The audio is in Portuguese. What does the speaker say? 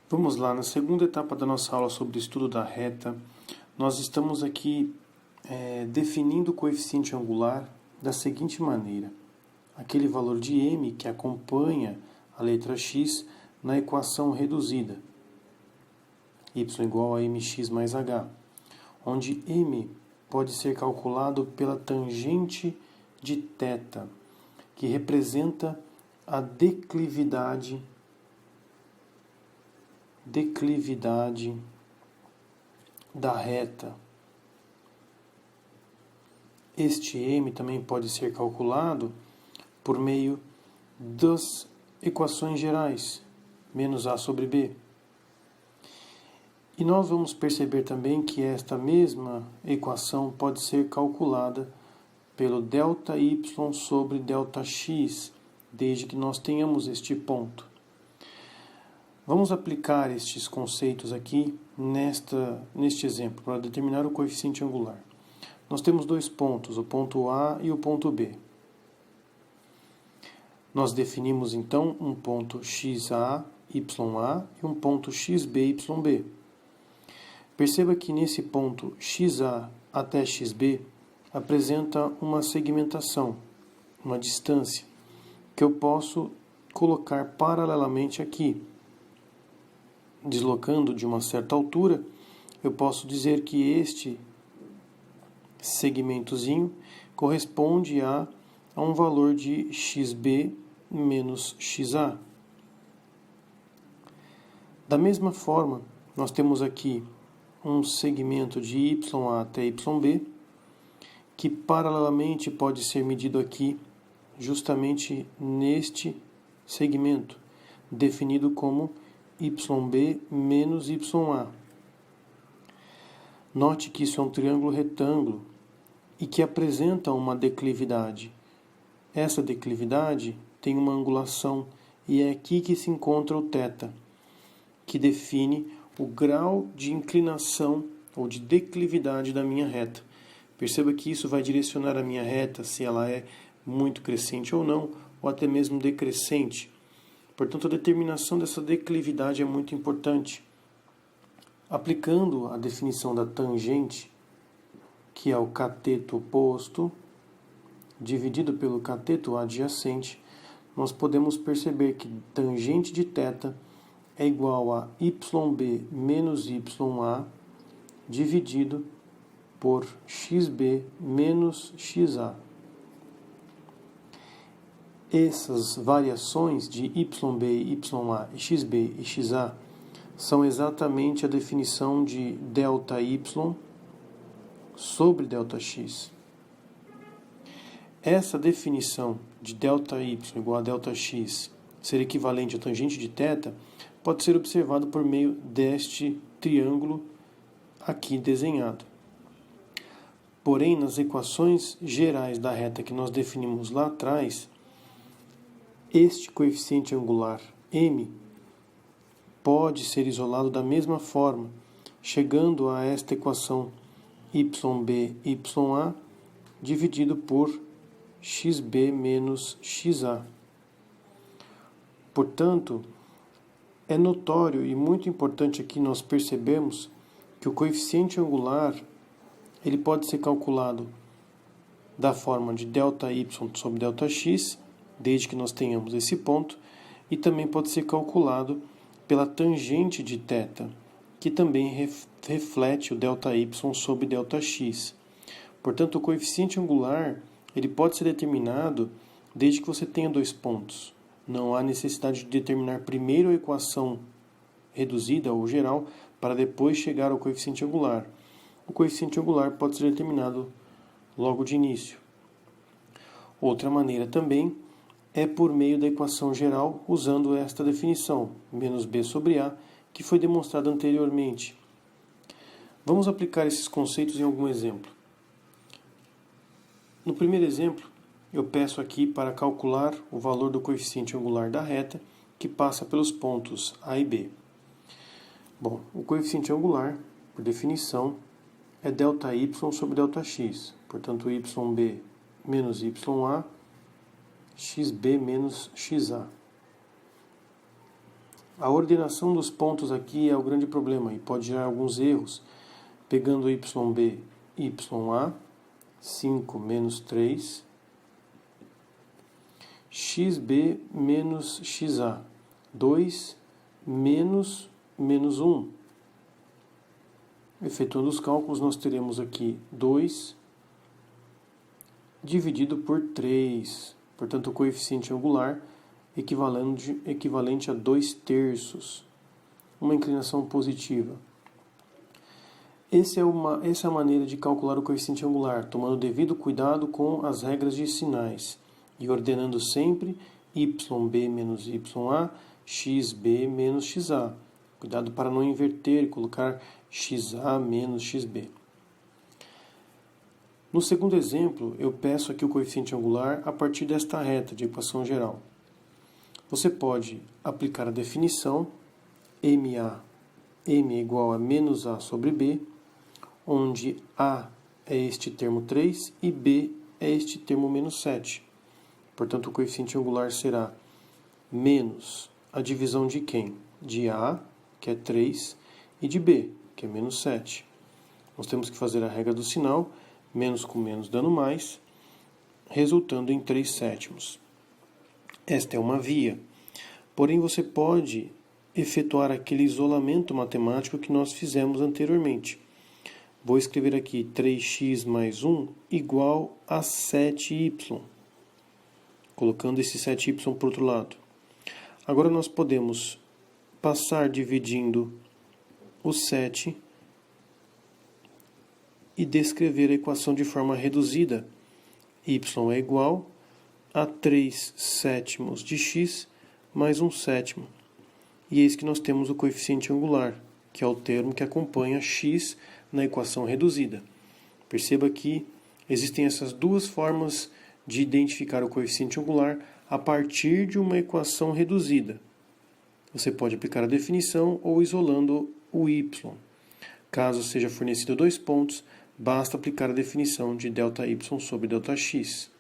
Vamos lá, na segunda etapa da nossa aula sobre o estudo da reta, nós estamos aqui definindo o coeficiente angular da seguinte maneira. Aquele valor de m que acompanha a letra x na equação reduzida, y igual a mx mais h, onde m pode ser calculado pela tangente de θ, que representa a declividade da reta. Este m também pode ser calculado por meio das equações gerais, menos a sobre b. E nós vamos perceber também que esta mesma equação pode ser calculada pelo ΔY sobre ΔX, desde que nós tenhamos este ponto. Vamos aplicar estes conceitos aqui neste exemplo, para determinar o coeficiente angular. Nós temos dois pontos, o ponto A e o ponto B. Nós definimos então um ponto XA, YA e um ponto XB, YB. Perceba que nesse ponto XA até XB apresenta uma segmentação, uma distância, que eu posso colocar paralelamente aqui. Deslocando de uma certa altura, eu posso dizer que este segmentozinho corresponde a um valor de XB menos XA. Da mesma forma, nós temos aqui um segmento de YA até YB, que paralelamente pode ser medido aqui, justamente neste segmento, definido como YB menos YA. Note que isso é um triângulo retângulo e que apresenta uma declividade. Essa declividade tem uma angulação e é aqui que se encontra o θ, que define o grau de inclinação ou de declividade da minha reta. Perceba que isso vai direcionar a minha reta se ela é muito crescente ou não, ou até mesmo decrescente. Portanto, a determinação dessa declividade é muito importante. Aplicando a definição da tangente, que é o cateto oposto, dividido pelo cateto adjacente, nós podemos perceber que tangente de θ é igual a YB menos YA dividido por XB menos XA. Essas variações de YB, YA, XB e XA são exatamente a definição de ΔY sobre ΔX. Essa definição de ΔY igual a ΔX ser equivalente à tangente de θ pode ser observado por meio deste triângulo aqui desenhado. Porém, nas equações gerais da reta que nós definimos lá atrás, este coeficiente angular m pode ser isolado da mesma forma, chegando a esta equação YB, YA dividido por XB menos XA. Portanto, é notório e muito importante aqui nós percebemos que o coeficiente angular ele pode ser calculado da forma de ΔY sobre ΔX, desde que nós tenhamos esse ponto, e também pode ser calculado pela tangente de θ, que também reflete o ΔY sobre ΔX. Portanto, o coeficiente angular ele pode ser determinado desde que você tenha dois pontos. Não há necessidade de determinar primeiro a equação reduzida ou geral para depois chegar ao coeficiente angular. O coeficiente angular pode ser determinado logo de início. Outra maneira também é por meio da equação geral, usando esta definição, menos b sobre a, que foi demonstrada anteriormente. Vamos aplicar esses conceitos em algum exemplo. No primeiro exemplo, eu peço aqui para calcular o valor do coeficiente angular da reta, que passa pelos pontos A e B. Bom, o coeficiente angular, por definição, é ΔY sobre ΔX. Portanto, YB menos YA, XB menos XA. A ordenação dos pontos aqui é o grande problema e pode gerar alguns erros, pegando YB, YA, 5 menos 3, XB menos XA, 2 menos 1. Efetuando os cálculos, nós teremos aqui 2 dividido por 3. Portanto, o coeficiente angular equivalente a 2/3. Uma inclinação positiva. Essa é a maneira de calcular o coeficiente angular, tomando devido cuidado com as regras de sinais e ordenando sempre YB menos YA, XB menos XA. Cuidado para não inverter e colocar XA menos XB. No segundo exemplo, eu peço aqui o coeficiente angular a partir desta reta de equação geral. Você pode aplicar a definição m é igual a menos A sobre B, onde A é este termo 3 e B é este termo menos 7. Portanto, o coeficiente angular será menos a divisão de quem? De A, que é 3, e de B, que é menos 7. Nós temos que fazer a regra do sinal, menos com menos dando mais, resultando em 3/7. Esta é uma via. Porém, você pode efetuar aquele isolamento matemático que nós fizemos anteriormente. Vou escrever aqui 3x mais 1 igual a 7y, colocando esse 7y para o outro lado. Agora nós podemos passar dividindo o 7 e descrever a equação de forma reduzida. Y é igual a 3/7 de x mais 1/7. E eis que nós temos o coeficiente angular, que é o termo que acompanha x na equação reduzida. Perceba que existem essas duas formas de identificar o coeficiente angular a partir de uma equação reduzida. Você pode aplicar a definição ou isolando o y. Caso seja fornecido 2 pontos, basta aplicar a definição de ΔY sobre ΔX.